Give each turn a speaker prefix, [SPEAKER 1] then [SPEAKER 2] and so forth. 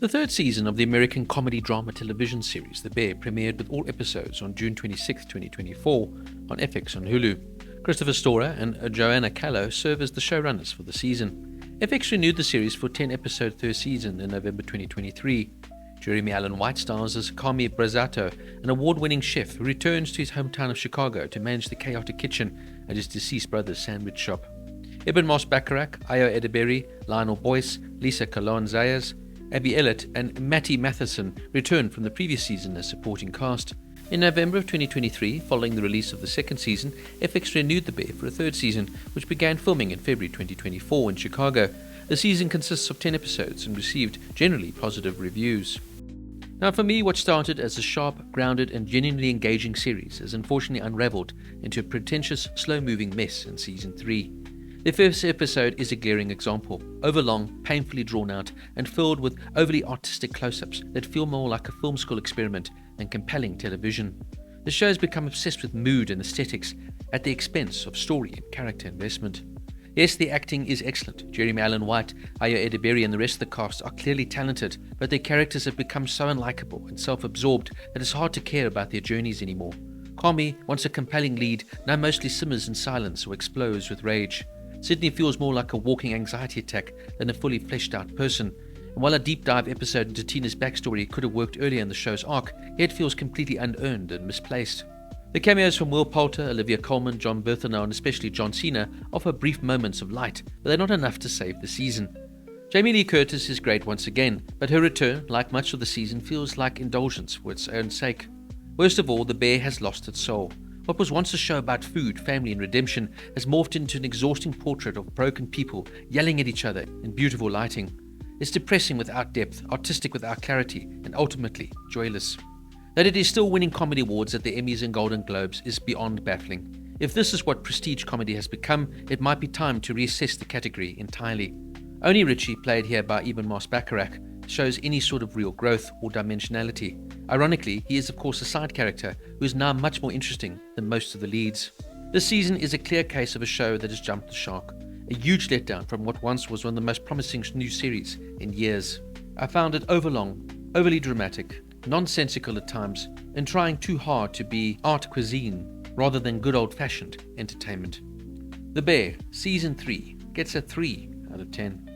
[SPEAKER 1] The third season of the American comedy drama television series The Bear premiered with all episodes on June 26, 2024 on FX on Hulu. Christopher Storer and Joanna Calo serve as the showrunners for the season. FX renewed the series for a 10-episode third season in November 2023. Jeremy Allen White stars as Carmy Berzatto, an award-winning chef who returns to his hometown of Chicago to manage the chaotic kitchen at his deceased brother's sandwich shop. Ibn Moss-Bachrach, Ayo Edebiri, Lionel Boyce, Lisa Colon-Zayas, Abby Ellett and Matty Matheson returned from the previous season as supporting cast. In November of 2023, following the release of the second season, FX renewed The Bear for a third season, which began filming in February 2024 in Chicago. The season consists of 10 episodes and received generally positive reviews. Now for me, what started as a sharp, grounded and genuinely engaging series has unfortunately unraveled into a pretentious, slow-moving mess in Season 3. The first episode is a glaring example, overlong, painfully drawn out, and filled with overly artistic close-ups that feel more like a film school experiment than compelling television. The show has become obsessed with mood and aesthetics at the expense of story and character investment. Yes, the acting is excellent. Jeremy Allen White, Ayo Edebiri and the rest of the cast are clearly talented, but their characters have become so unlikable and self-absorbed that it's hard to care about their journeys anymore. Carmy, once a compelling lead, now mostly simmers in silence or explodes with rage. Sydney feels more like a walking anxiety attack than a fully fleshed out person, and while a deep dive episode into Tina's backstory could have worked earlier in the show's arc, it feels completely unearned and misplaced. The cameos from Will Poulter, Olivia Colman, John Berthenow and especially John Cena offer brief moments of light, but they're not enough to save the season. Jamie Lee Curtis is great once again, but her return, like much of the season, feels like indulgence for its own sake. Worst of all, The Bear has lost its soul. What was once a show about food, family and redemption has morphed into an exhausting portrait of broken people yelling at each other in beautiful lighting. It's depressing without depth, artistic without clarity, and ultimately joyless. That it is still winning comedy awards at the Emmys and Golden Globes is beyond baffling. If this is what prestige comedy has become, it might be time to reassess the category entirely. Only Richie, played here by Ibn Moss-Bachrach, shows any sort of real growth or dimensionality. Ironically, he is of course a side character who is now much more interesting than most of the leads. This season is a clear case of a show that has jumped the shark, a huge letdown from what once was one of the most promising new series in years. I found it overlong, overly dramatic, nonsensical at times, and trying too hard to be art cuisine rather than good old-fashioned entertainment. The Bear, Season 3, gets a 3 out of 10.